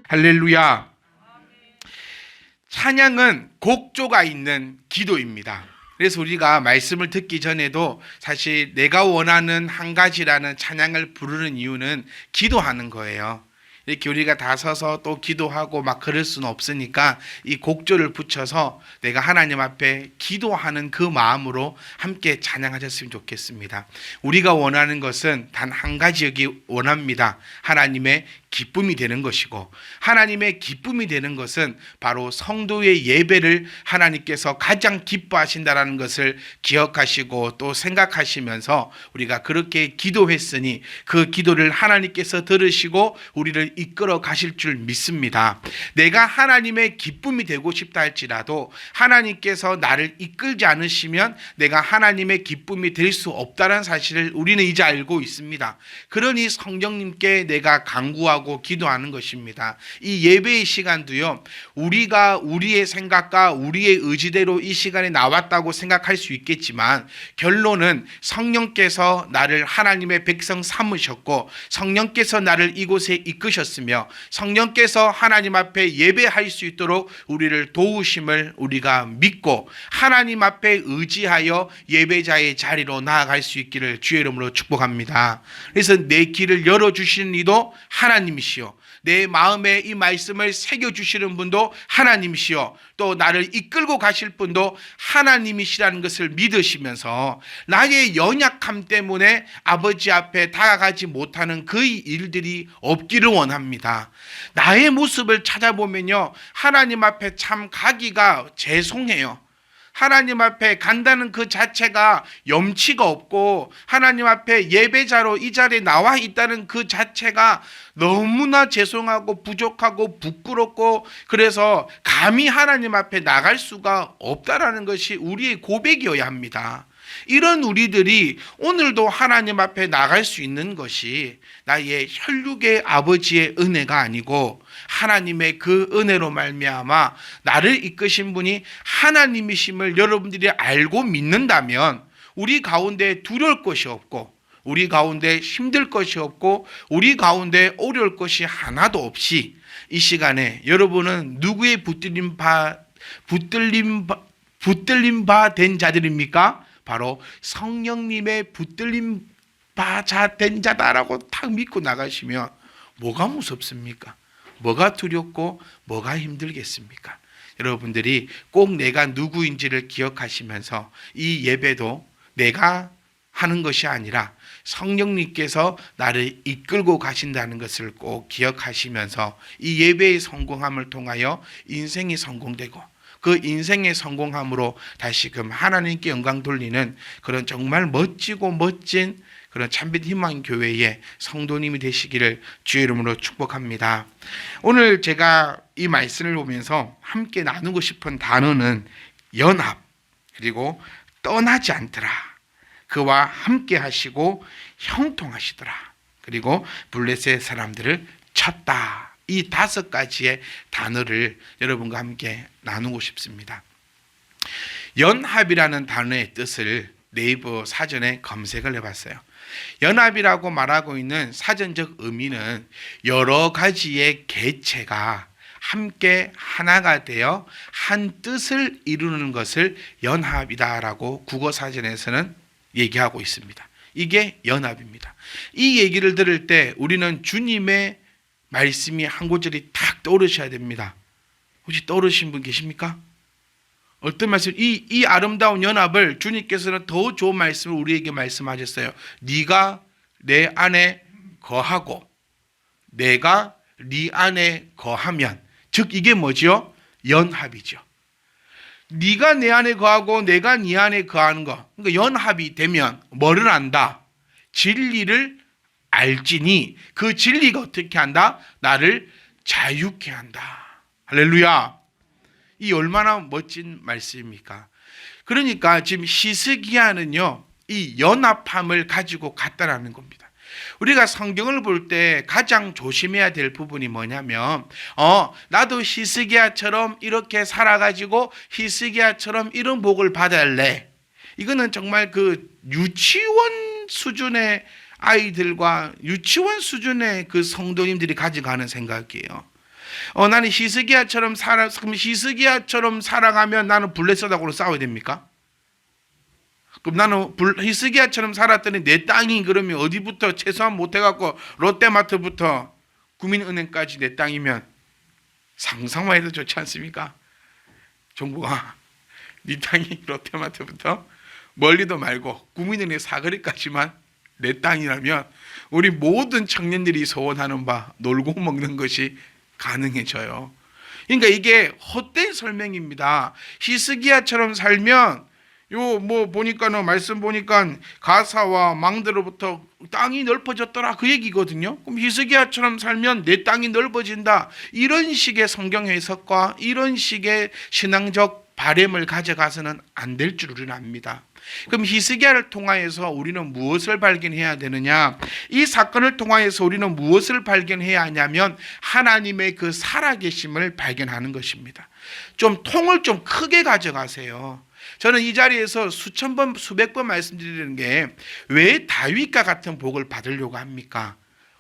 할렐루야. 찬양은 곡조가 있는 기도입니다. 그래서 우리가 말씀을 듣기 전에도 사실 내가 원하는 한 가지라는 찬양을 부르는 이유는 기도하는 거예요. 이렇게 우리가 다 서서 또 기도하고 막 그럴 수는 없으니까 이 곡조를 붙여서 내가 하나님 앞에 기도하는 그 마음으로 함께 찬양하셨으면 좋겠습니다. 우리가 원하는 것은 단 한 가지 여기 원합니다. 하나님의 기쁨이 되는 것이고, 하나님의 기쁨이 되는 것은 바로 성도의 예배를 하나님께서 가장 기뻐하신다는 것을 기억하시고 또 생각하시면서 우리가 그렇게 기도했으니 그 기도를 하나님께서 들으시고 우리를 이끌어 가실 줄 믿습니다. 내가 하나님의 기쁨이 되고 싶다 할지라도 하나님께서 나를 이끌지 않으시면 내가 하나님의 기쁨이 될 수 없다는 사실을 우리는 이제 알고 있습니다. 그러니 성령님께 내가 간구하고 기도하는 것입니다. 이 예배의 시간도요, 우리가 우리의 생각과 우리의 의지대로 이 시간에 나왔다고 생각할 수 있겠지만 결론은 성령께서 나를 하나님의 백성 삼으셨고 성령께서 나를 이곳에 이끄셨으며 성령께서 하나님 앞에 예배할 수 있도록 우리를 도우심을 우리가 믿고 하나님 앞에 의지하여 예배자의 자리로 나아갈 수 있기를 주의 이름으로 축복합니다. 그래서 내 길을 열어주시는 이도 하나님이시오, 내 마음에 이 말씀을 새겨주시는 분도 하나님이시오, 또 나를 이끌고 가실 분도 하나님이시라는 것을 믿으시면서 나의 연약함 때문에 아버지 앞에 다가가지 못하는 그 일들이 없기를 원합니다. 나의 모습을 찾아보면요, 하나님 앞에 참 가기가 죄송해요. 하나님 앞에 간다는 그 자체가 염치가 없고 하나님 앞에 예배자로 이 자리에 나와 있다는 그 자체가 너무나 죄송하고 부족하고 부끄럽고 그래서 감히 하나님 앞에 나갈 수가 없다라는 것이 우리의 고백이어야 합니다. 이런 우리들이 오늘도 하나님 앞에 나갈 수 있는 것이 나의 혈육의 아버지의 은혜가 아니고 하나님의 그 은혜로 말미암아 나를 이끄신 분이 하나님이심을 여러분들이 알고 믿는다면 우리 가운데 두려울 것이 없고 우리 가운데 힘들 것이 없고 우리 가운데 어려울 것이 하나도 없이 이 시간에 여러분은 누구의 붙들림 바 된 자들입니까? 바로 성령님의 붙들림 바 된 자다라고 딱 믿고 나가시면 뭐가 무섭습니까? 뭐가 두렵고 뭐가 힘들겠습니까? 여러분들이 꼭 내가 누구인지를 기억하시면서 이 예배도 내가 하는 것이 아니라 성령님께서 나를 이끌고 가신다는 것을 꼭 기억하시면서 이 예배의 성공함을 통하여 인생이 성공되고 그 인생의 성공함으로 다시금 하나님께 영광 돌리는 그런 정말 멋지고 멋진 그런 참빛 희망 교회의 성도님이 되시기를 주의 이름으로 축복합니다. 오늘 제가 이 말씀을 보면서 함께 나누고 싶은 단어는 연합, 그리고 떠나지 않더라, 그와 함께 하시고 형통하시더라, 그리고 블레셋 사람들을 쳤다. 이 5가지의 단어를 여러분과 함께 나누고 싶습니다. 연합이라는 단어의 뜻을 네이버 사전에 검색을 해봤어요. 연합이라고 말하고 있는 사전적 의미는 여러 가지의 개체가 함께 하나가 되어 한 뜻을 이루는 것을 연합이다라고 국어사전에서는 얘기하고 있습니다. 이게 연합입니다. 이 얘기를 들을 때 우리는 주님의 말씀이 한 구절이 탁 떠오르셔야 됩니다. 혹시 떠오르신 분 계십니까? 어떤 말씀? 이 아름다운 연합을 주님께서는 더 좋은 말씀을 우리에게 말씀하셨어요. 네가 내 안에 거하고 내가 네 안에 거하면, 즉 이게 뭐죠? 연합이죠. 네가 내 안에 거하고 내가 네 안에 거하는 거, 그러니까 연합이 되면 뭐를 안다? 진리를 알지니 그 진리가 어떻게 한다? 나를 자유케 한다. 할렐루야. 이 얼마나 멋진 말씀입니까? 그러니까 지금 히스기야는요, 이 연합함을 가지고 갔다라는 겁니다. 우리가 성경을 볼 때 가장 조심해야 될 부분이 뭐냐면 나도 히스기야처럼 이렇게 살아가지고 히스기야처럼 이런 복을 받을래. 이거는 정말 그 유치원 수준의 아이들과 유치원 수준의 그 성도님들이 가져가는 생각이에요. 나는 히스기야처럼 그럼 히스기야처럼 살아가면 나는 블레셋하고는 싸워야 됩니까? 그럼 나는 히스기야처럼 살았더니 내 땅이 그러면 어디부터 최소한 못해갖고 롯데마트부터 국민은행까지 내 땅이면 상상만 해도 좋지 않습니까? 정부가 네 땅이 롯데마트부터 멀리도 말고 국민은행 사거리까지만 내 땅이라면 우리 모든 청년들이 소원하는 바 놀고 먹는 것이 가능해져요. 그러니까 이게 헛된 설명입니다. 히스기야처럼 살면 요 뭐 보니까는 말씀 보니까 가사와 망대로부터 땅이 넓어졌더라 그 얘기거든요. 그럼 히스기야처럼 살면 내 땅이 넓어진다. 이런 식의 성경 해석과 이런 식의 신앙적 바램을 가져가서는 안 될 줄 우리는 압니다. 그럼 히스기야를 통하여서 우리는 무엇을 발견해야 되느냐? 이 사건을 통하여서 우리는 무엇을 발견해야 하냐면 하나님의 그 살아계심을 발견하는 것입니다. 좀 통을 좀 크게 가져가세요. 저는 이 자리에서 수천 번, 수백 번 말씀드리는 게 왜 다윗과 같은 복을 받으려고 합니까?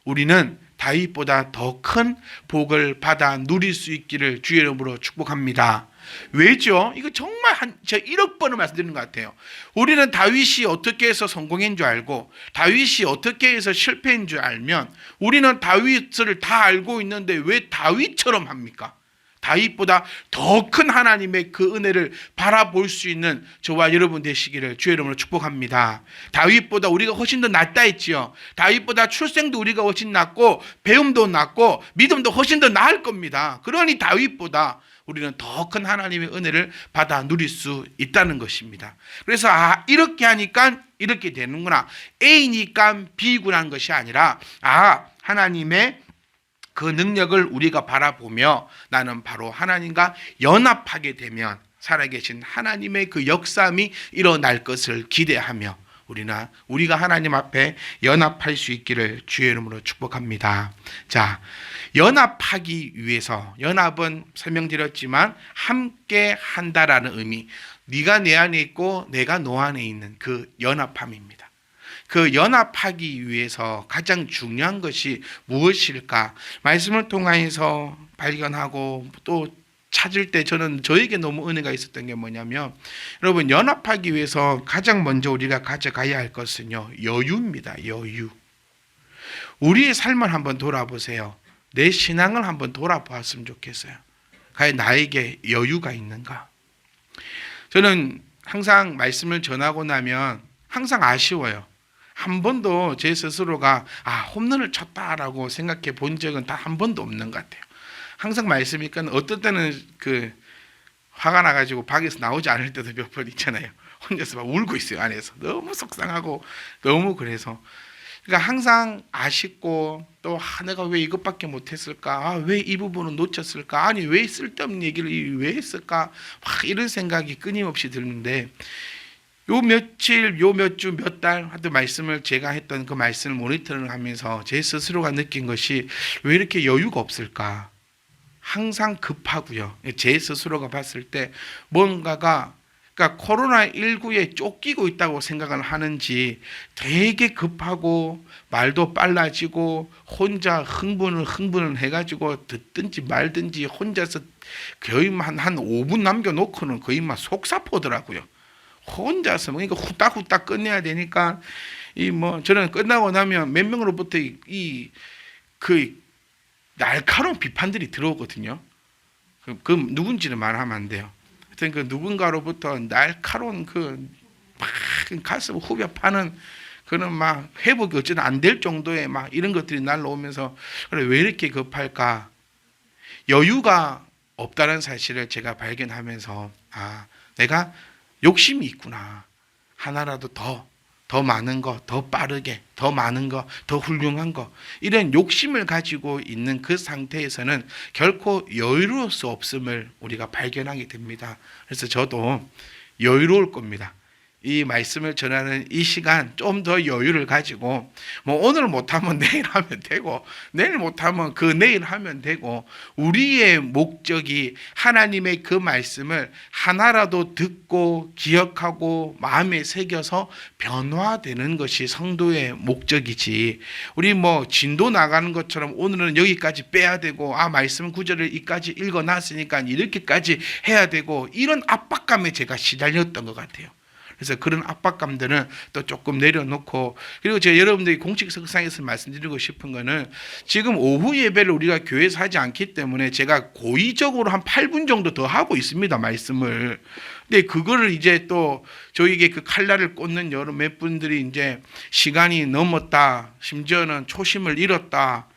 우리는 다윗보다 더 큰 복을 받아 누릴 수 있기를 주의 이름으로 축복합니다. 왜죠? 이거 정말 제가 1억 번을 말씀드리는 것 같아요. 우리는 다윗이 어떻게 해서 성공한 줄 알고 다윗이 어떻게 해서 실패한 줄 알면 우리는 다윗을 다 알고 있는데 왜 다윗처럼 합니까? 다윗보다 더 큰 하나님의 그 은혜를 바라볼 수 있는 저와 여러분 되시기를 주의 이름으로 축복합니다. 다윗보다 우리가 훨씬 더 낫다 했지요. 다윗보다 출생도 우리가 훨씬 낫고 배움도 낫고 믿음도 훨씬 더 나을 겁니다. 그러니 다윗보다 우리는 더 큰 하나님의 은혜를 받아 누릴 수 있다는 것입니다. 그래서 이렇게 하니까 이렇게 되는구나. A니까 B구라는 것이 아니라 하나님의 그 능력을 우리가 바라보며 나는 바로 하나님과 연합하게 되면 살아계신 하나님의 그 역사함이 일어날 것을 기대하며 우리가 하나님 앞에 연합할 수 있기를 주의 이름으로 축복합니다. 자, 연합하기 위해서 연합은 설명드렸지만 함께 한다라는 의미, 네가 내 안에 있고 내가 너 안에 있는 그 연합함입니다. 그 연합하기 위해서 가장 중요한 것이 무엇일까? 말씀을 통해서 발견하고 또 찾을 때 저에게 너무 은혜가 있었던 게 뭐냐면 여러분 연합하기 위해서 가장 먼저 우리가 가져가야 할 것은요 여유입니다. 여유. 우리의 삶을 한번 돌아보세요. 내 신앙을 한번 돌아보았으면 좋겠어요. 과연 나에게 여유가 있는가? 저는 항상 말씀을 전하고 나면 항상 아쉬워요. 한 번도 제 스스로가 홈런을 쳤다라고 생각해 본 적은 단 한 번도 없는 것 같아요. 항상 말씀이니까 어떤 때는 그 화가 나가지고 밖에서 나오지 않을 때도 몇 번 있잖아요. 혼자서 막 울고 있어요. 안에서 너무 속상하고 너무 그래서 그러니까 항상 아쉽고 또 내가 왜 이것밖에 못했을까? 왜 이 부분은 놓쳤을까? 아니 왜 쓸데없는 얘기를 왜 했을까? 막 이런 생각이 끊임없이 드는데 요 며칠, 요 몇 주, 몇 달 하도 말씀을 제가 했던 그 말씀을 모니터링을 하면서 제 스스로가 느낀 것이 왜 이렇게 여유가 없을까? 항상 급하고요. 제 스스로가 봤을 때 뭔가가 그러니까 코로나19에 쫓기고 있다고 생각을 하는지 되게 급하고 말도 빨라지고 혼자 흥분을 해가지고 듣든지 말든지 혼자서 거의 한 5분 남겨놓고는 거의 막 속사포더라고요. 혼자서 그러니까 후딱후딱 끝내야 되니까 저는 끝나고 나면 몇 명으로부터 그 날카로운 비판들이 들어오거든요. 그 누군지는 말하면 안 돼요. 하여튼 그 누군가로부터 날카로운 막 가슴 후벼 파는 그는 막 회복이 어쩌다 안 될 정도의 막 이런 것들이 날라오면서 그래 왜 이렇게 급할까? 여유가 없다는 사실을 제가 발견하면서 내가 욕심이 있구나. 하나라도 더 많은 거, 더 빠르게, 더 많은 거, 더 훌륭한 거 이런 욕심을 가지고 있는 그 상태에서는 결코 여유로울 수 없음을 우리가 발견하게 됩니다. 그래서 저도 여유로울 겁니다. 이 말씀을 전하는 이 시간 좀 더 여유를 가지고 뭐 오늘 못하면 내일 하면 되고 내일 못하면 그 내일 하면 되고 우리의 목적이 하나님의 그 말씀을 하나라도 듣고 기억하고 마음에 새겨서 변화되는 것이 성도의 목적이지 우리 뭐 진도 나가는 것처럼 오늘은 여기까지 빼야 되고 말씀 구절을 이까지 읽어놨으니까 이렇게까지 해야 되고 이런 압박감에 제가 시달렸던 것 같아요. 그래서 그런 압박감들은 또 조금 내려놓고 그리고 제가 여러분들이 공식 석상에서 말씀드리고 싶은 거는 지금 오후 예배를 우리가 교회에서 하지 않기 때문에 제가 고의적으로 한 8분 정도 더 하고 있습니다. 말씀을. 근데 그거를 이제 또 저에게 그 칼날을 꽂는 여러 몇 분들이 이제 시간이 넘었다. 심지어는 초심을 잃었다.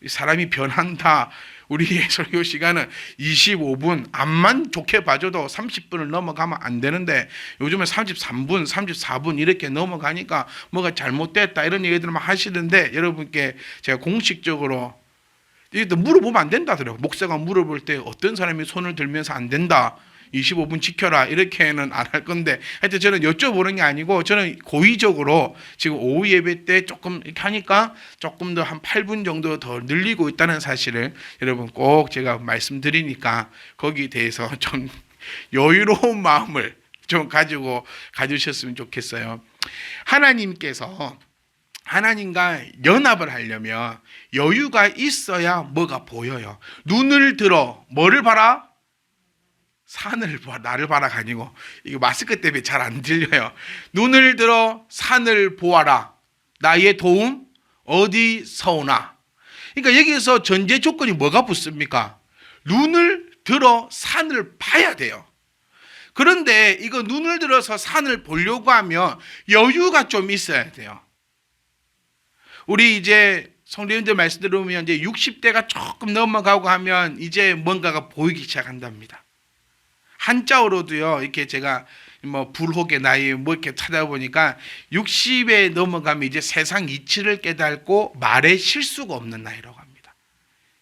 사람이 변한다. 우리의 설교 시간은 25분, 암만 좋게 봐줘도 30분을 넘어가면 안 되는데 요즘에 33분, 34분 이렇게 넘어가니까 뭐가 잘못됐다 이런 얘기들을 막 하시는데 여러분께 제가 공식적으로 이것도 물어보면 안 된다 하더라고요. 목사가 물어볼 때 어떤 사람이 손을 들면서 안 된다. 25분 지켜라 이렇게는 안 할 건데 하여튼 저는 여쭤보는 게 아니고 저는 고의적으로 지금 오후 예배 때 조금 이렇게 하니까 조금 더 한 8분 정도 더 늘리고 있다는 사실을 여러분 꼭 제가 말씀드리니까 거기에 대해서 좀 여유로운 마음을 좀 가주셨으면 좋겠어요. 하나님께서 하나님과 연합을 하려면 여유가 있어야 뭐가 보여요. 눈을 들어 뭐를 봐라? 산을 봐, 나를 봐라가 아니고 이거 마스크 때문에 잘 안 들려요. 눈을 들어 산을 보아라. 나의 도움 어디서 오나. 그러니까 여기서 전제 조건이 뭐가 붙습니까? 눈을 들어 산을 봐야 돼요. 그런데 이거 눈을 들어서 산을 보려고 하면 여유가 좀 있어야 돼요. 우리 이제 성도님들 말씀 들으면 이제 60대가 조금 넘어가고 하면 이제 뭔가가 보이기 시작한답니다. 한자어로도요, 이렇게 제가 뭐 불혹의 나이 뭐 이렇게 찾아보니까 60에 넘어가면 이제 세상 이치를 깨닫고 말에 실수가 없는 나이라고 합니다.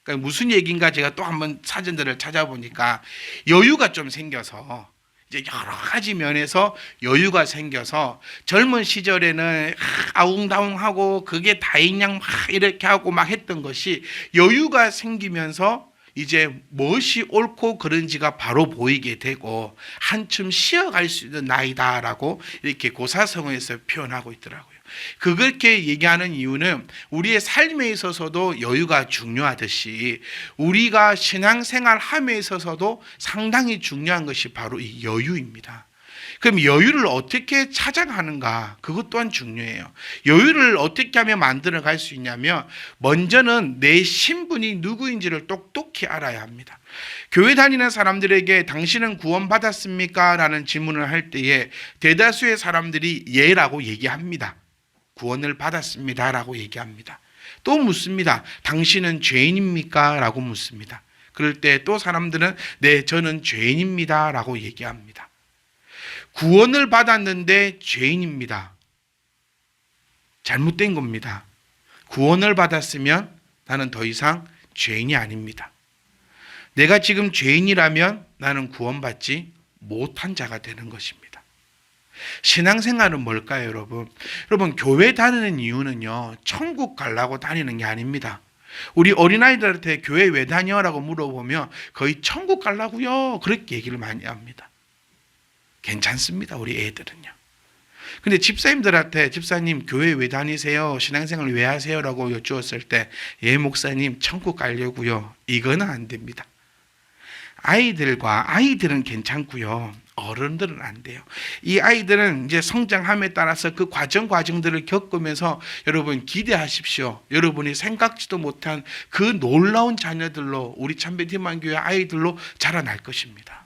그러니까 무슨 얘기인가 제가 또 한번 사전들을 찾아보니까 여유가 좀 생겨서 이제 여러 가지 면에서 여유가 생겨서 젊은 시절에는 아웅다웅하고 그게 다행량 막 이렇게 하고 막 했던 것이 여유가 생기면서 이제 무엇이 옳고 그른지가 바로 보이게 되고 한춤 쉬어갈 수 있는 나이다라고 이렇게 고사성어에서 표현하고 있더라고요. 그렇게 얘기하는 이유는 우리의 삶에 있어서도 여유가 중요하듯이 우리가 신앙생활 함에 있어서도 상당히 중요한 것이 바로 이 여유입니다. 그럼 여유를 어떻게 찾아가는가? 그것 또한 중요해요. 여유를 어떻게 하면 만들어갈 수 있냐면 먼저는 내 신분이 누구인지를 똑똑히 알아야 합니다. 교회 다니는 사람들에게 당신은 구원받았습니까? 라는 질문을 할 때에 대다수의 사람들이 예라고 얘기합니다. 구원을 받았습니다 라고 얘기합니다. 또 묻습니다. 당신은 죄인입니까? 라고 묻습니다. 그럴 때 또 사람들은 네, 저는 죄인입니다 라고 얘기합니다. 구원을 받았는데 죄인입니다. 잘못된 겁니다. 구원을 받았으면 나는 더 이상 죄인이 아닙니다. 내가 지금 죄인이라면 나는 구원받지 못한 자가 되는 것입니다. 신앙생활은 뭘까요, 여러분? 여러분, 교회 다니는 이유는요, 천국 가려고 다니는 게 아닙니다. 우리 어린아이들한테 교회 왜 다녀라고 물어보면 거의 천국 가려고요, 그렇게 얘기를 많이 합니다. 괜찮습니다, 우리 애들은요. 근데 집사님들한테 집사님 교회 왜 다니세요? 신앙생활 왜 하세요? 라고 여쭈었을 때 예 목사님 천국 가려고요. 이거는 안 됩니다. 아이들은 괜찮고요. 어른들은 안 돼요. 이 아이들은 이제 성장함에 따라서 그 과정들을 겪으면서 여러분 기대하십시오. 여러분이 생각지도 못한 그 놀라운 자녀들로 우리 참배팀만교회 아이들로 자라날 것입니다.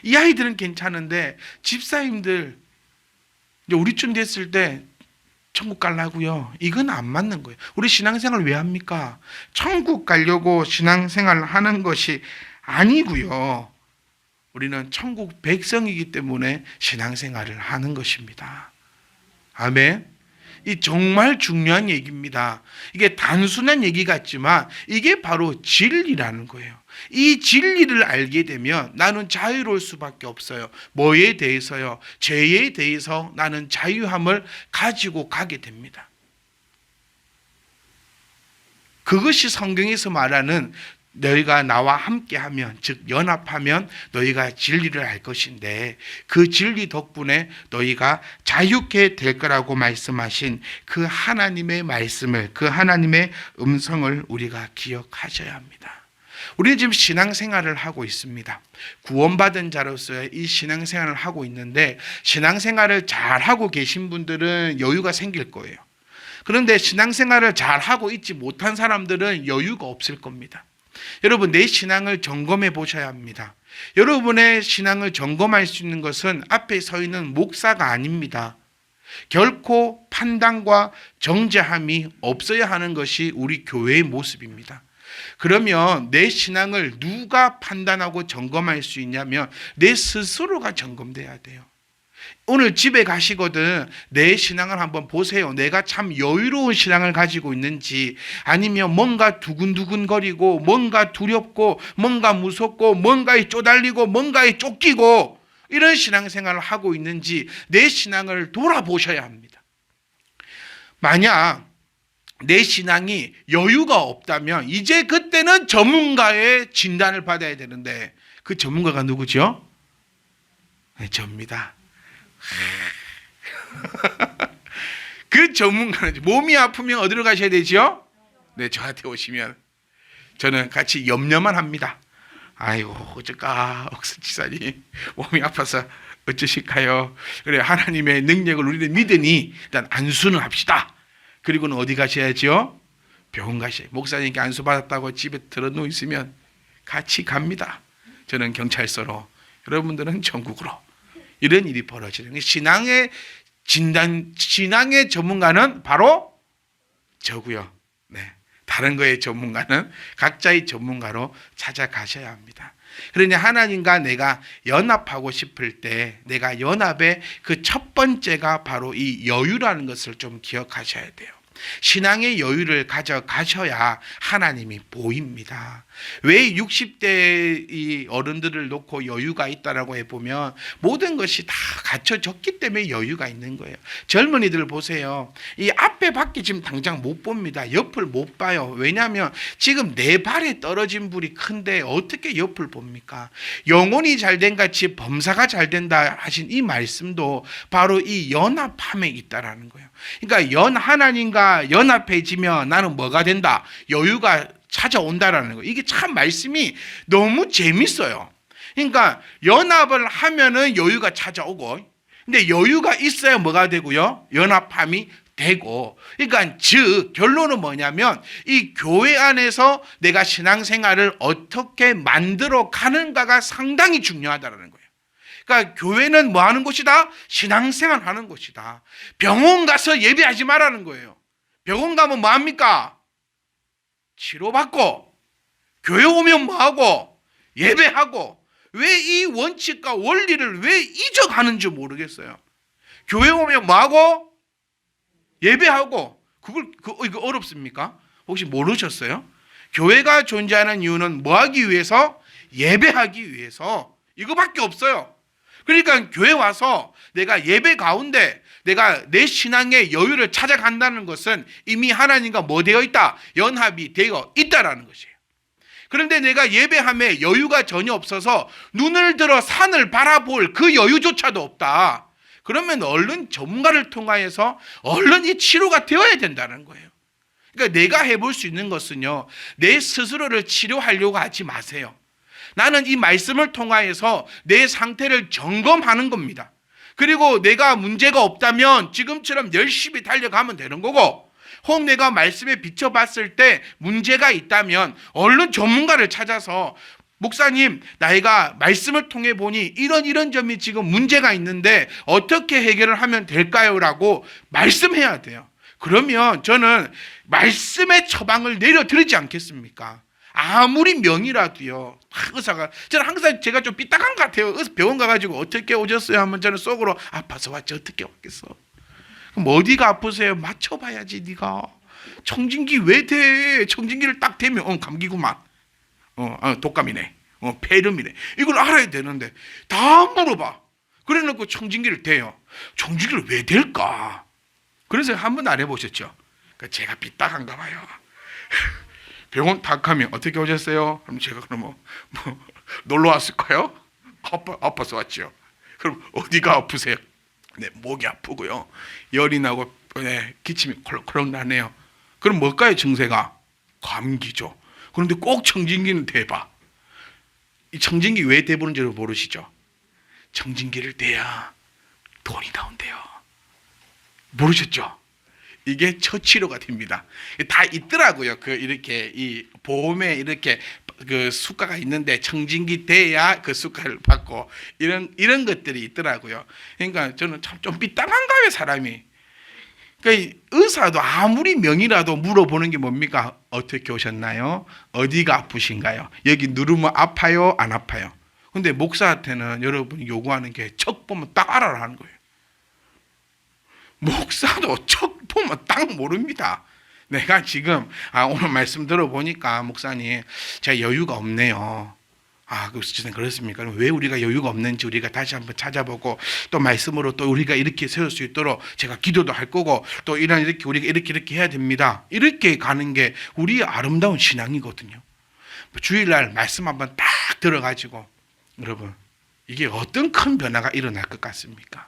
이 아이들은 괜찮은데 집사님들 이제 우리쯤 됐을 때 천국 가려고요. 이건 안 맞는 거예요. 우리 신앙생활 왜 합니까? 천국 가려고 신앙생활을 하는 것이 아니고요. 우리는 천국 백성이기 때문에 신앙생활을 하는 것입니다. 아멘. 이 정말 중요한 얘기입니다. 이게 단순한 얘기 같지만 이게 바로 진리라는 거예요. 이 진리를 알게 되면 나는 자유로울 수밖에 없어요. 뭐에 대해서요? 죄에 대해서 나는 자유함을 가지고 가게 됩니다. 그것이 성경에서 말하는 너희가 나와 함께하면, 즉 연합하면 너희가 진리를 알 것인데, 그 진리 덕분에 너희가 자유케 될 거라고 말씀하신 그 하나님의 말씀을, 그 하나님의 음성을 우리가 기억하셔야 합니다. 우리는 지금 신앙생활을 하고 있습니다. 구원받은 자로서의 이 신앙생활을 하고 있는데, 신앙생활을 잘하고 계신 분들은 여유가 생길 거예요. 그런데 신앙생활을 잘하고 있지 못한 사람들은 여유가 없을 겁니다. 여러분, 내 신앙을 점검해 보셔야 합니다. 여러분의 신앙을 점검할 수 있는 것은 앞에 서 있는 목사가 아닙니다. 결코 판단과 정죄함이 없어야 하는 것이 우리 교회의 모습입니다. 그러면 내 신앙을 누가 판단하고 점검할 수 있냐면 내 스스로가 점검돼야 돼요. 오늘 집에 가시거든 내 신앙을 한번 보세요. 내가 참 여유로운 신앙을 가지고 있는지, 아니면 뭔가 두근두근거리고 뭔가 두렵고 뭔가 무섭고 뭔가에 쪼달리고 뭔가에 쫓기고 이런 신앙생활을 하고 있는지 내 신앙을 돌아보셔야 합니다. 만약 내 신앙이 여유가 없다면 이제 그때는 전문가의 진단을 받아야 되는데, 그 전문가가 누구죠? 네, 저입니다. 그 전문가는 몸이 아프면 어디로 가셔야 되죠? 네, 저한테 오시면 저는 같이 염려만 합니다. 아이고 어쩔까 억수지사님 몸이 아파서 어쩌실까요? 그래, 하나님의 능력을 우리는 믿으니 일단 안수는 합시다. 그리고는 어디 가셔야죠? 병원 가셔야. 목사님께 안수 받았다고 집에 들어누워 있으면 같이 갑니다. 저는 경찰서로, 여러분들은 전국으로. 이런 일이 벌어지는 신앙의 진단, 신앙의 전문가는 바로 저고요. 네, 다른 거의 전문가는 각자의 전문가로 찾아가셔야 합니다. 그러니 하나님과 내가 연합하고 싶을 때 내가 연합의 그 첫 번째가 바로 이 여유라는 것을 좀 기억하셔야 돼요. 신앙의 여유를 가져가셔야 하나님이 보입니다. 왜 60대 이 어른들을 놓고 여유가 있다라고 해보면 모든 것이 다 갖춰졌기 때문에 여유가 있는 거예요. 젊은이들 보세요. 이 앞에 밖에 지금 당장 못 봅니다. 옆을 못 봐요. 왜냐하면 지금 내 발에 떨어진 불이 큰데 어떻게 옆을 봅니까? 영혼이 잘된 같이 범사가 잘 된다 하신 이 말씀도 바로 이 연합함에 있다라는 거예요. 그러니까 하나님과 연합해지면 나는 뭐가 된다? 여유가 찾아온다라는 거. 이게 참 말씀이 너무 재밌어요. 그러니까 연합을 하면은 여유가 찾아오고, 근데 여유가 있어야 뭐가 되고요? 연합함이 되고. 그러니까 즉 결론은 뭐냐면 이 교회 안에서 내가 신앙생활을 어떻게 만들어 가는가가 상당히 중요하다라는 거예요. 그러니까 교회는 뭐 하는 곳이다? 신앙생활 하는 곳이다. 병원 가서 예배하지 말라는 거예요. 병원 가면 뭐 합니까? 치료받고, 교회 오면 뭐하고? 예배하고. 왜 이 원칙과 원리를 왜 잊어가는지 모르겠어요. 교회 오면 뭐하고? 예배하고. 이거 어렵습니까? 혹시 모르셨어요? 교회가 존재하는 이유는 뭐 하기 위해서? 예배하기 위해서. 이거밖에 없어요. 그러니까 교회 와서 내가 예배 가운데 내가 내 신앙의 여유를 찾아간다는 것은 이미 하나님과 뭐 되어 있다? 연합이 되어 있다라는 것이에요. 그런데 내가 예배함에 여유가 전혀 없어서 눈을 들어 산을 바라볼 그 여유조차도 없다. 그러면 얼른 전문가를 통하여서 얼른 이 치료가 되어야 된다는 거예요. 그러니까 내가 해볼 수 있는 것은요, 내 스스로를 치료하려고 하지 마세요. 나는 이 말씀을 통하여서 내 상태를 점검하는 겁니다. 그리고 내가 문제가 없다면 지금처럼 열심히 달려가면 되는 거고, 혹 내가 말씀에 비춰봤을 때 문제가 있다면 얼른 전문가를 찾아서 목사님, 나이가 말씀을 통해 보니 이런 점이 지금 문제가 있는데 어떻게 해결을 하면 될까요? 라고 말씀해야 돼요. 그러면 저는 말씀의 처방을 내려드리지 않겠습니까? 아무리 명이라도요. 의사가, 저는 항상 제가 좀 삐딱한 것 같아요. 병원 가가지고 어떻게 오셨어요? 하면 저는 속으로 아파서 왔지 어떻게 왔겠어. 그럼 어디가 아프세요? 맞춰봐야지 네가. 청진기 왜 대? 청진기를 딱 대면 감기구만. 독감이네. 폐렴이네. 이걸 알아야 되는데 다 물어봐. 그래놓고 청진기를 대요. 청진기를 왜 댈까? 그래서 한 번 안 해보셨죠? 제가 삐딱한가 봐요. 병원 딱 가면 어떻게 오셨어요? 그럼 제가 그럼 놀러 왔을까요? 아파서 왔죠. 그럼 어디가 아프세요? 네, 목이 아프고요. 열이 나고 기침이 콜록콜록 나네요. 그럼 뭘까요, 증세가? 감기죠. 그런데 꼭 청진기는 대봐. 이 청진기 왜 대보는 줄 모르시죠? 청진기를 대야 돈이 나온대요. 모르셨죠? 이게 첫 치료가 됩니다. 다 있더라고요. 이렇게 이 보험에 이렇게 그 수가가 있는데 청진기 대야 그 수가를 받고 이런 것들이 있더라고요. 그러니까 저는 참 좀 삐딱한가요, 사람이. 그러니까 의사도 아무리 명의라도 물어보는 게 뭡니까? 어떻게 오셨나요? 어디가 아프신가요? 여기 누르면 아파요? 안 아파요? 근데 목사한테는 여러분이 요구하는 게 척 보면 딱 알아라 하는 거예요. 목사도 척 보면 딱 모릅니다. 내가 지금 오늘 말씀 들어보니까 목사님 제가 여유가 없네요. 그렇습니까? 왜 우리가 여유가 없는지 우리가 다시 한번 찾아보고 또 말씀으로 또 우리가 이렇게 세울 수 있도록 제가 기도도 할 거고 또 이렇게 우리가 이렇게 해야 됩니다. 이렇게 가는 게 우리의 아름다운 신앙이거든요. 주일날 말씀 한번 딱 들어가지고 여러분 이게 어떤 큰 변화가 일어날 것 같습니까?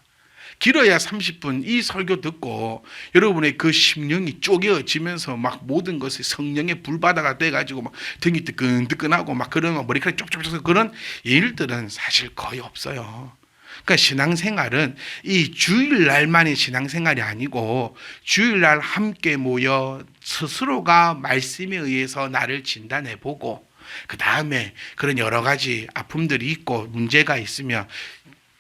길어야 30분 이 설교 듣고 여러분의 그 심령이 쪼개어지면서 막 모든 것이 성령의 불바다가 돼가지고 막 등이 뜨끈뜨끈하고 막 그런 머리카락이 쪽쪽쪽 그런 일들은 사실 거의 없어요. 그러니까 신앙생활은 이 주일날만의 신앙생활이 아니고 주일날 함께 모여 스스로가 말씀에 의해서 나를 진단해보고 그 다음에 그런 여러 가지 아픔들이 있고 문제가 있으면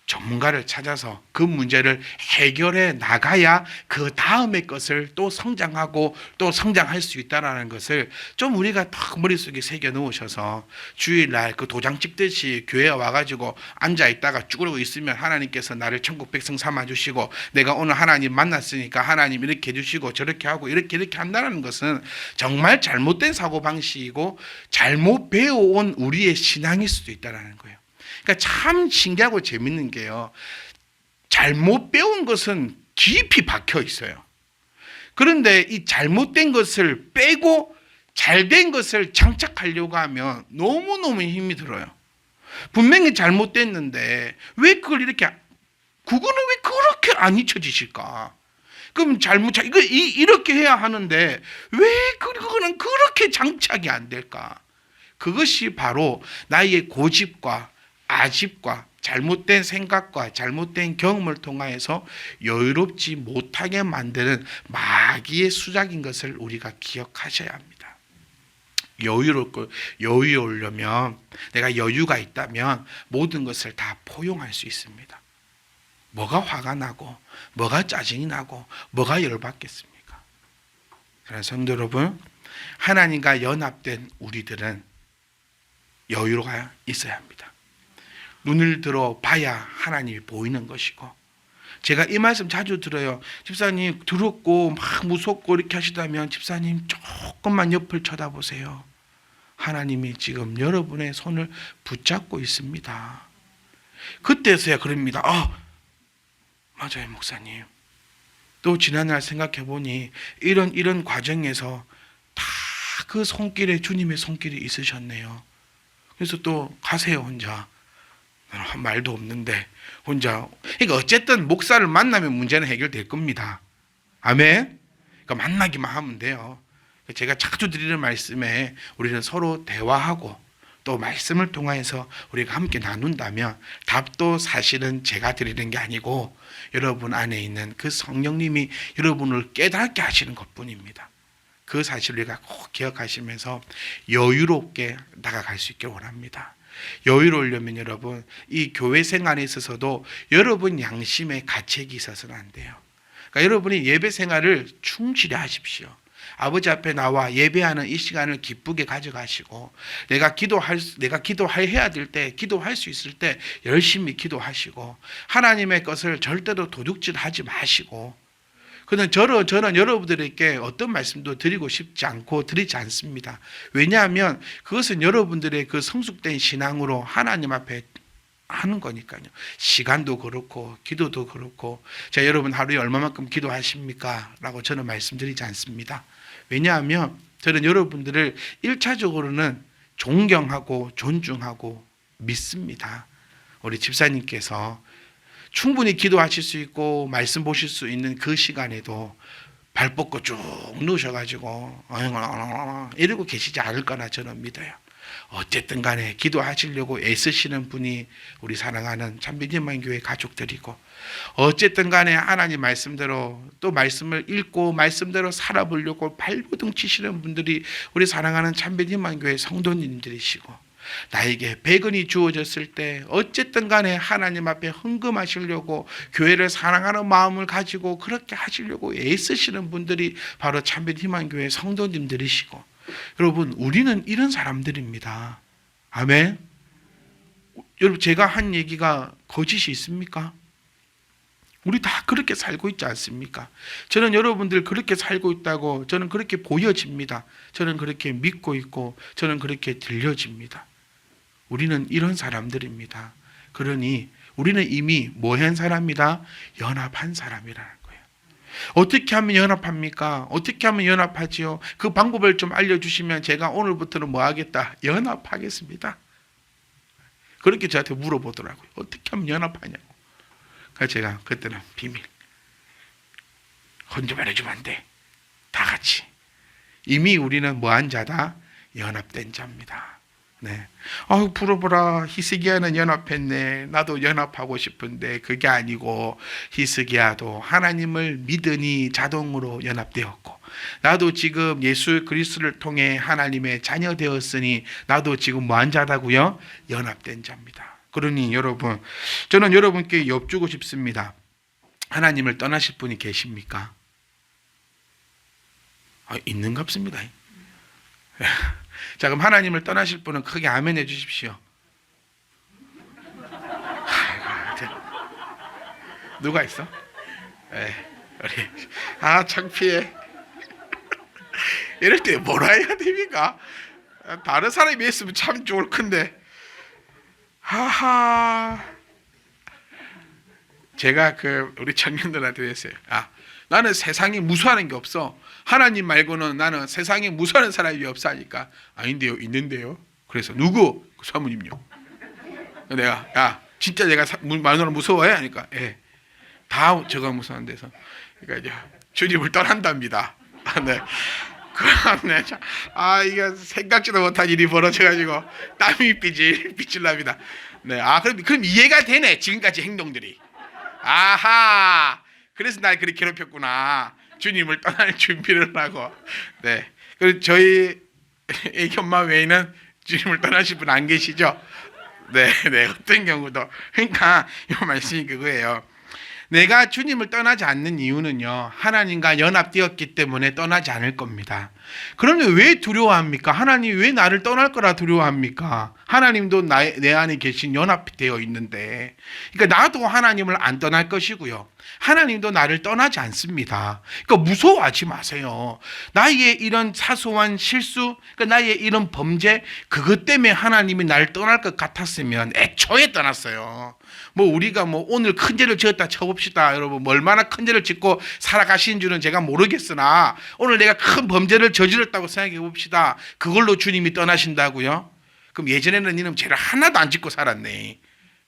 전문가를 찾아서 그 문제를 해결해 나가야 그 다음의 것을 또 성장하고 또 성장할 수 있다는 것을 좀 우리가 딱 머릿속에 새겨 놓으셔서 주일날 그 도장 찍듯이 교회에 와가지고 앉아있다가 쭈그러고 있으면 하나님께서 나를 천국 백성 삼아주시고 내가 오늘 하나님 만났으니까 하나님 이렇게 해주시고 저렇게 하고 이렇게 한다는 것은 정말 잘못된 사고방식이고 잘못 배워온 우리의 신앙일 수도 있다는 거예요. 그러니까 참 신기하고 재밌는 게요. 잘못 배운 것은 깊이 박혀 있어요. 그런데 이 잘못된 것을 빼고 잘된 것을 장착하려고 하면 너무너무 힘이 들어요. 분명히 잘못됐는데 왜 그걸 그거는 왜 그렇게 안 잊혀지실까? 그럼 이렇게 해야 하는데 왜 그거는 그렇게 장착이 안 될까? 그것이 바로 나의 고집과 아집과 잘못된 생각과 잘못된 경험을 통하여서 여유롭지 못하게 만드는 마귀의 수작인 것을 우리가 기억하셔야 합니다. 여유로우려면 내가 여유가 있다면 모든 것을 다 포용할 수 있습니다. 뭐가 화가 나고 뭐가 짜증이 나고 뭐가 열받겠습니까? 그래서 성도 여러분, 하나님과 연합된 우리들은 여유가 있어야 합니다. 눈을 들어 봐야 하나님이 보이는 것이고, 제가 이 말씀 자주 들어요. 집사님 더럽고 막 무섭고 이렇게 하시다면 집사님 조금만 옆을 쳐다보세요. 하나님이 지금 여러분의 손을 붙잡고 있습니다. 그때서야 그럽니다. 맞아요, 목사님. 또 지난날 생각해 보니 이런 과정에서 다 그 손길에 주님의 손길이 있으셨네요. 그래서 또 가세요, 혼자. 한 말도 없는데 혼자. 그러니까 어쨌든 목사를 만나면 문제는 해결될 겁니다. 아멘. 그러니까 만나기만 하면 돼요. 제가 자주 드리는 말씀에 우리는 서로 대화하고 또 말씀을 통해서 우리가 함께 나눈다면 답도 사실은 제가 드리는 게 아니고 여러분 안에 있는 그 성령님이 여러분을 깨닫게 하시는 것뿐입니다. 그 사실을 우리가 꼭 기억하시면서 여유롭게 나아갈 수 있길 원합니다. 여유로우려면 여러분 이 교회 생활에 있어서도 여러분 양심에 가책이 있어서는 안 돼요. 그러니까 여러분이 예배 생활을 충실히 하십시오. 아버지 앞에 나와 예배하는 이 시간을 기쁘게 가져가시고 내가 기도해야 될 때 기도할 수 있을 때 열심히 기도하시고 하나님의 것을 절대로 도둑질하지 마시고 그는 저는 여러분들에게 어떤 말씀도 드리고 싶지 않고 드리지 않습니다. 왜냐하면 그것은 여러분들의 그 성숙된 신앙으로 하나님 앞에 하는 거니까요. 시간도 그렇고 기도도 그렇고 자, 여러분 하루에 얼마만큼 기도하십니까? 라고 저는 말씀드리지 않습니다. 왜냐하면 저는 여러분들을 1차적으로는 존경하고 존중하고 믿습니다. 우리 집사님께서 충분히 기도하실 수 있고 말씀 보실 수 있는 그 시간에도 발 뻗고 쭉 누우셔가지고 이러고 계시지 않을 거나 저는 믿어요. 어쨌든 간에 기도하시려고 애쓰시는 분이 우리 사랑하는 참비님만교회 가족들이고 어쨌든 간에 하나님 말씀대로 또 말씀을 읽고 말씀대로 살아보려고 발버둥 치시는 분들이 우리 사랑하는 참비님만교회 성도님들이시고 나에게 100원이 주어졌을 때 어쨌든 간에 하나님 앞에 헌금하시려고 교회를 사랑하는 마음을 가지고 그렇게 하시려고 애쓰시는 분들이 바로 참빛희망교회 성도님들이시고 여러분 우리는 이런 사람들입니다. 아멘. 여러분 제가 한 얘기가 거짓이 있습니까? 우리 다 그렇게 살고 있지 않습니까? 저는 여러분들 그렇게 살고 있다고 저는 그렇게 보여집니다. 저는 그렇게 믿고 있고 저는 그렇게 들려집니다. 우리는 이런 사람들입니다. 그러니 우리는 이미 뭐한 사람이다? 연합한 사람이라는 거예요. 어떻게 하면 연합합니까? 어떻게 하면 연합하지요? 그 방법을 좀 알려주시면 제가 오늘부터는 뭐 하겠다? 연합하겠습니다. 그렇게 저한테 물어보더라고요. 어떻게 하면 연합하냐고. 그래서 제가 그때는 비밀. 혼자 말해주면 안 돼. 다 같이. 이미 우리는 뭐한 자다? 연합된 자입니다. 네. 부러워라. 히스기야는 연합했네. 나도 연합하고 싶은데 그게 아니고 히스기야도 하나님을 믿으니 자동으로 연합되었고 나도 지금 예수 그리스도를 통해 하나님의 자녀 되었으니 나도 지금 뭐한 자다고요? 연합된 자입니다. 그러니 여러분 저는 여러분께 엽주고 싶습니다. 하나님을 떠나실 분이 계십니까? 있는갑습니다. 자, 그럼 하나님을 떠나실 분은 크게 아멘 해 주십시오. 누가 있어? 우리 창피해. 이럴 때 뭐라 해야 됩니까? 다른 사람이 있으면 참 좋을 건데. 하하. 제가 우리 청년들한테 했어요. 나는 세상에 무수하는 게 없어. 하나님 말고는 나는 세상에 무수하는 사람이 없어 하니까 아닌데요, 있는데요. 그래서 누구? 사모님요. 내가 진짜 내가 마누라 무서워해? 하니까 다 저가 무서운 데서 그러니까 이제 주님을 떠난답니다. 네. 그런데 이게 생각지도 못한 일이 벌어져가지고 땀이 삐질 납니다. 네, 그럼 이해가 되네. 지금까지 행동들이. 아하. 그래서 날 그렇게 괴롭혔구나. 주님을 떠날 준비를 하고. 네. 그리고 저희 애기 엄마 외에는 주님을 떠나실 분 안 계시죠? 네. 어떤 경우도. 그러니까 이 말씀이 그거예요. 내가 주님을 떠나지 않는 이유는요, 하나님과 연합되었기 때문에 떠나지 않을 겁니다. 그러면 왜 두려워합니까? 하나님이 왜 나를 떠날 거라 두려워합니까? 하나님도 내 안에 계신 연합되어 있는데, 그러니까 나도 하나님을 안 떠날 것이고요, 하나님도 나를 떠나지 않습니다. 그러니까 무서워하지 마세요. 나의 이런 사소한 실수, 그러니까 나의 이런 범죄, 그것 때문에 하나님이 나를 떠날 것 같았으면 애초에 떠났어요. 우리가 오늘 큰 죄를 지었다 쳐봅시다. 여러분, 얼마나 큰 죄를 짓고 살아가시는 줄은 제가 모르겠으나 오늘 내가 큰 범죄를 저질렀다고 생각해 봅시다. 그걸로 주님이 떠나신다고요? 그럼 예전에는 이놈 죄를 하나도 안 짓고 살았네.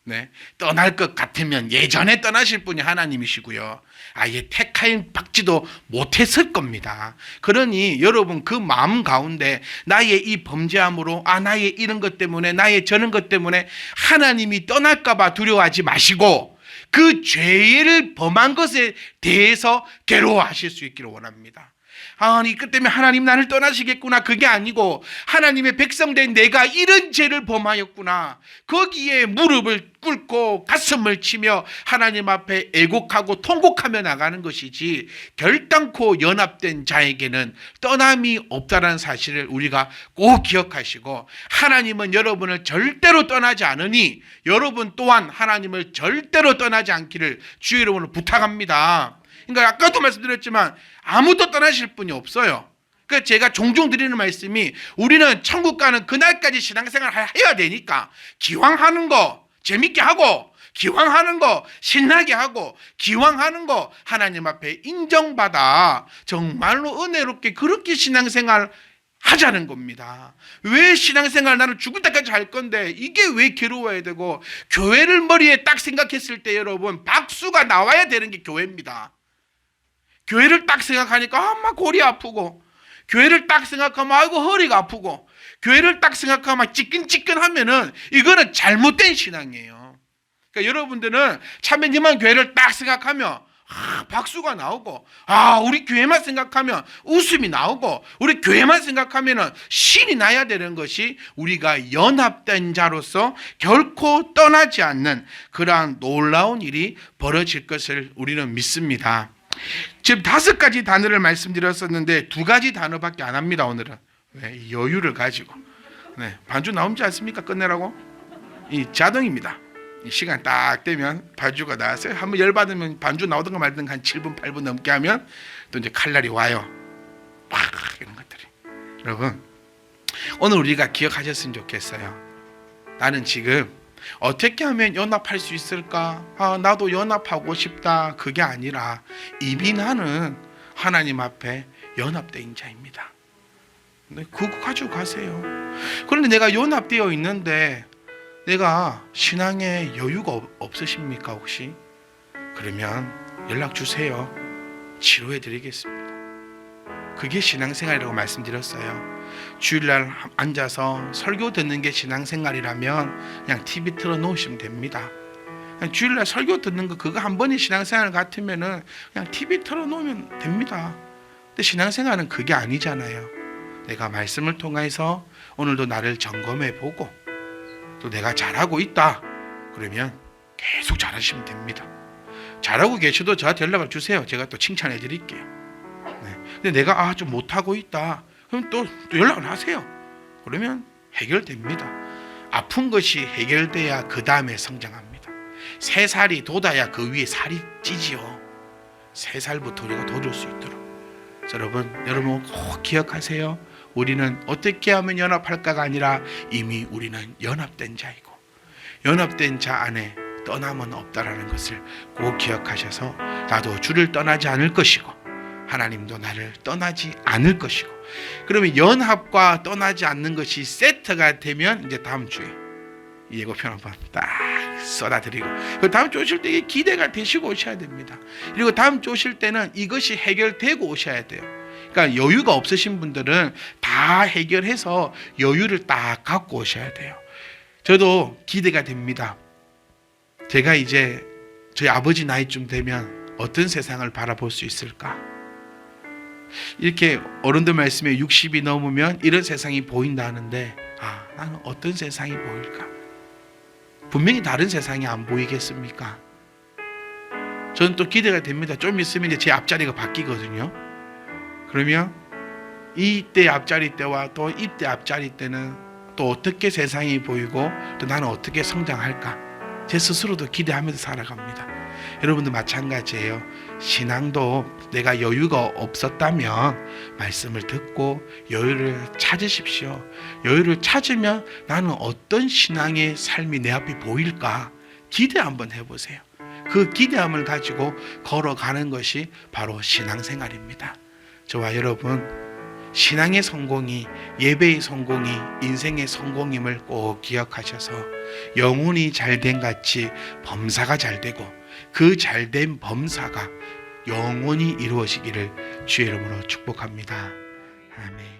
네. 떠날 것 같으면 예전에 떠나실 분이 하나님이시고요, 아예 택하인 받지도 못했을 겁니다. 그러니 여러분 그 마음 가운데 나의 이 범죄함으로 나의 이런 것 때문에 나의 저런 것 때문에 하나님이 떠날까 봐 두려워하지 마시고 그 죄를 범한 것에 대해서 괴로워하실 수 있기를 원합니다. 그 때문에 하나님 나를 떠나시겠구나. 그게 아니고 하나님의 백성된 내가 이런 죄를 범하였구나. 거기에 무릎을 꿇고 가슴을 치며 하나님 앞에 애곡하고 통곡하며 나가는 것이지, 결단코 연합된 자에게는 떠남이 없다는 사실을 우리가 꼭 기억하시고, 하나님은 여러분을 절대로 떠나지 않으니 여러분 또한 하나님을 절대로 떠나지 않기를 주의 이름으로 부탁합니다. 그러니까 아까도 말씀드렸지만 아무도 떠나실 분이 없어요. 그러니까 제가 종종 드리는 말씀이 우리는 천국 가는 그날까지 신앙생활 해야 되니까 기왕 하는 거 재밌게 하고 기왕 하는 거 신나게 하고 기왕 하는 거 하나님 앞에 인정받아 정말로 은혜롭게 그렇게 신앙생활 하자는 겁니다. 왜 신앙생활 나는 죽을 때까지 할 건데 이게 왜 괴로워야 되고, 교회를 머리에 딱 생각했을 때 여러분 박수가 나와야 되는 게 교회입니다. 교회를 딱 생각하니까 막 골이 아프고, 교회를 딱 생각하면 아이고 허리가 아프고, 교회를 딱 생각하면 막 찌끈찌끈하면은 이거는 잘못된 신앙이에요. 그러니까 여러분들은 참여님만 교회를 딱 생각하면 박수가 나오고, 우리 교회만 생각하면 웃음이 나오고, 우리 교회만 생각하면 신이 나야 되는 것이 우리가 연합된 자로서 결코 떠나지 않는 그러한 놀라운 일이 벌어질 것을 우리는 믿습니다. 지금 5가지 단어를 말씀드렸었는데 2가지 단어밖에 안 합니다. 오늘은 이 여유를 가지고 반주 나오지 않습니까? 끝내라고 이 자동입니다. 이 시간 딱 되면 반주가 나왔어요. 한번 열받으면 반주 나오든가 말든가 한 7분 8분 넘게 하면 또 이제 칼날이 와요. 막 이런 것들이. 여러분 오늘 우리가 기억하셨으면 좋겠어요. 나는 지금 어떻게 하면 연합할 수 있을까? 나도 연합하고 싶다. 그게 아니라 이미 나는 하나님 앞에 연합된 자입니다. 그거 가지고 가세요. 그런데 내가 연합되어 있는데 내가 신앙에 여유가 없으십니까 혹시? 그러면 연락 주세요. 치료해 드리겠습니다. 그게 신앙생활이라고 말씀드렸어요. 주일날 앉아서 설교 듣는 게 신앙생활이라면 그냥 TV 틀어 놓으시면 됩니다. 그냥 주일날 설교 듣는 거 그거 한 번이 신앙생활 같으면은 그냥 TV 틀어 놓으면 됩니다. 근데 신앙생활은 그게 아니잖아요. 내가 말씀을 통해서 오늘도 나를 점검해 보고 또 내가 잘하고 있다 그러면 계속 잘하시면 됩니다. 잘하고 계셔도 저한테 연락을 주세요. 제가 또 칭찬해 드릴게요. 근데 내가 좀 못하고 있다 그럼 또 연락을 하세요. 그러면 해결됩니다. 아픈 것이 해결돼야 그 다음에 성장합니다. 3살이 돋아야 그 위에 살이 찌지요. 3살부터 우리가 돋을 수 있도록. 여러분 꼭 기억하세요. 우리는 어떻게 하면 연합할까가 아니라 이미 우리는 연합된 자이고 연합된 자 안에 떠남은 없다라는 것을 꼭 기억하셔서 나도 주를 떠나지 않을 것이고 하나님도 나를 떠나지 않을 것이고, 그러면 연합과 떠나지 않는 것이 세트가 되면 이제 다음 주에 이 예고편 한번 딱 쏟아드리고, 그 다음 주 오실 때 기대가 되시고 오셔야 됩니다. 그리고 다음 주 오실 때는 이것이 해결되고 오셔야 돼요. 그러니까 여유가 없으신 분들은 다 해결해서 여유를 딱 갖고 오셔야 돼요. 저도 기대가 됩니다. 제가 이제 저희 아버지 나이쯤 되면 어떤 세상을 바라볼 수 있을까? 이렇게 어른들 말씀에 60이 넘으면 이런 세상이 보인다 하는데 나는 어떤 세상이 보일까? 분명히 다른 세상이 안 보이겠습니까? 저는 또 기대가 됩니다. 좀 있으면 이제 제 앞자리가 바뀌거든요. 그러면 이때 앞자리 때와 또 이때 앞자리 때는 또 어떻게 세상이 보이고 또 나는 어떻게 성장할까? 제 스스로도 기대하면서 살아갑니다. 여러분도 마찬가지예요. 신앙도 내가 여유가 없었다면 말씀을 듣고 여유를 찾으십시오. 여유를 찾으면 나는 어떤 신앙의 삶이 내 앞에 보일까? 기대 한번 해보세요. 그 기대함을 가지고 걸어가는 것이 바로 신앙생활입니다. 저와 여러분, 신앙의 성공이 예배의 성공이 인생의 성공임을 꼭 기억하셔서 영혼이 잘된 같이 범사가 잘되고 그 잘된 범사가 영원히 이루어지기를 주의 이름으로 축복합니다. 아멘.